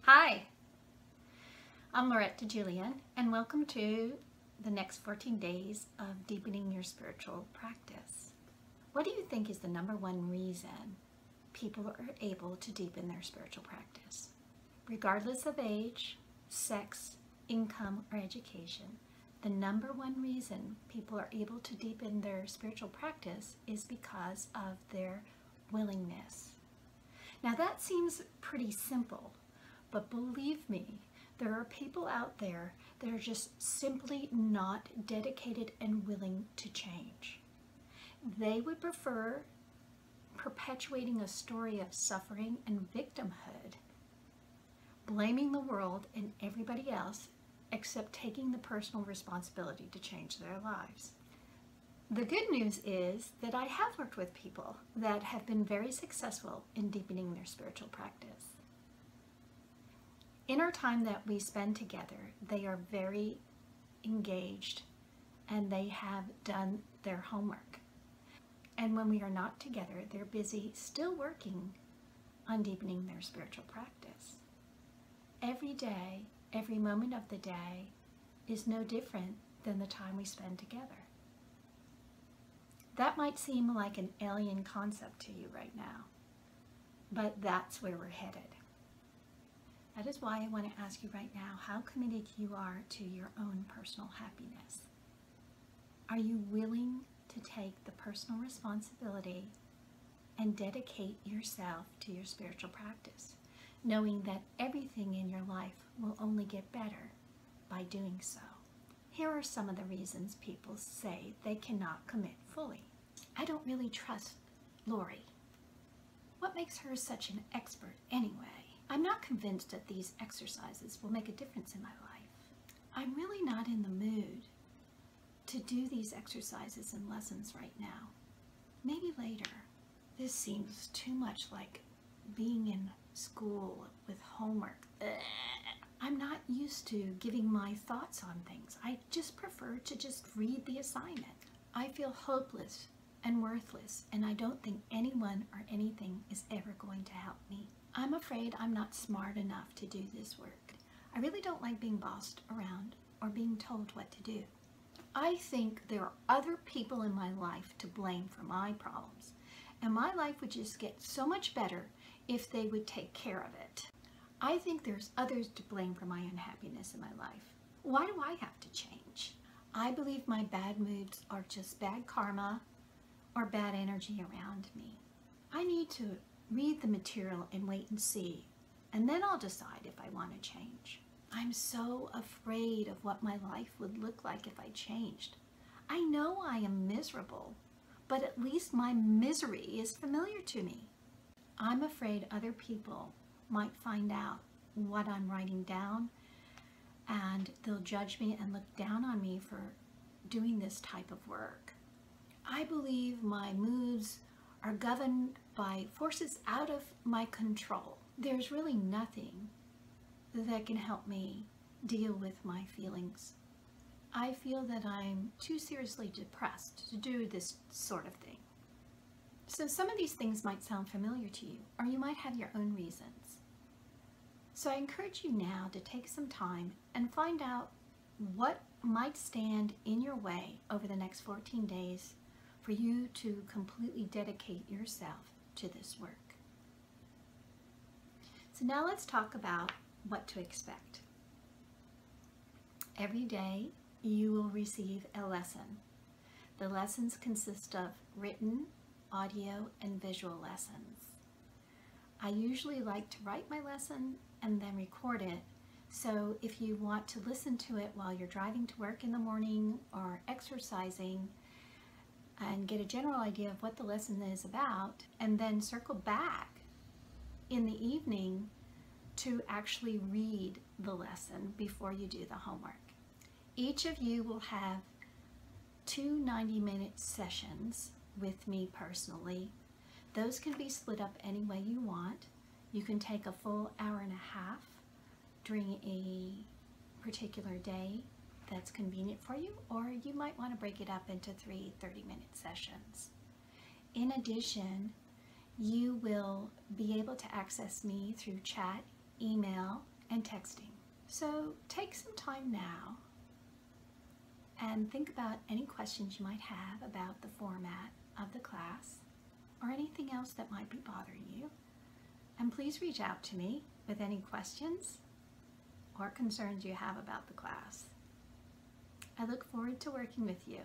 Hi, I'm Laurette DeJulian, and welcome to the next 14 days of deepening your spiritual practice. What do you think is the number one reason people are able to deepen their spiritual practice? Regardless of age, sex, income, or education, the number one reason people are able to deepen their spiritual practice is because of their willingness. Now that seems pretty simple. But believe me, there are people out there that are just simply not dedicated and willing to change. They would prefer perpetuating a story of suffering and victimhood, blaming the world and everybody else, except taking the personal responsibility to change their lives. The good news is that I have worked with people that have been very successful in deepening their spiritual practice. In our time that we spend together, they are very engaged and they have done their homework. And when we are not together, they're busy still working on deepening their spiritual practice. Every day, every moment of the day is no different than the time we spend together. That might seem like an alien concept to you right now, but that's where we're headed. That is why I want to ask you right now how committed you are to your own personal happiness. Are you willing to take the personal responsibility and dedicate yourself to your spiritual practice, knowing that everything in your life will only get better by doing so? Here are some of the reasons people say they cannot commit fully. I don't really trust Lori. What makes her such an expert anyway? I'm not convinced that these exercises will make a difference in my life. I'm really not in the mood to do these exercises and lessons right now. Maybe later. This seems too much like being in school with homework. I'm not used to giving my thoughts on things. I just prefer to just read the assignment. I feel hopeless and worthless, and I don't think anyone or anything is ever going to help me. I'm afraid I'm not smart enough to do this work. I really don't like being bossed around or being told what to do. I think there are other people in my life to blame for my problems, and my life would just get so much better if they would take care of it. I think there's others to blame for my unhappiness in my life. Why do I have to change? I believe my bad moods are just bad karma or bad energy around me. I need to read the material and wait and see, and then I'll decide if I want to change. I'm so afraid of what my life would look like if I changed. I know I am miserable, but at least my misery is familiar to me. I'm afraid other people might find out what I'm writing down, and they'll judge me and look down on me for doing this type of work. I believe my moods are governed by forces out of my control. There's really nothing that can help me deal with my feelings. I feel that I'm too seriously depressed to do this sort of thing. So some of these things might sound familiar to you, or you might have your own reasons. So I encourage you now to take some time and find out what might stand in your way over the next 14 days for you to completely dedicate yourself to this work. So now let's talk about what to expect. Every day you will receive a lesson. The lessons consist of written, audio, and visual lessons. I usually like to write my lesson and then record it, so if you want to listen to it while you're driving to work in the morning or exercising, and get a general idea of what the lesson is about, and then circle back in the evening to actually read the lesson before you do the homework. Each of you will have 2 90-minute sessions with me personally. Those can be split up any way you want. You can take a full hour and a half during a particular day that's convenient for you, or you might want to break it up into 3 30-minute sessions. In addition, you will be able to access me through chat, email, and texting. So take some time now and think about any questions you might have about the format of the class or anything else that might be bothering you. And please reach out to me with any questions or concerns you have about the class. I look forward to working with you.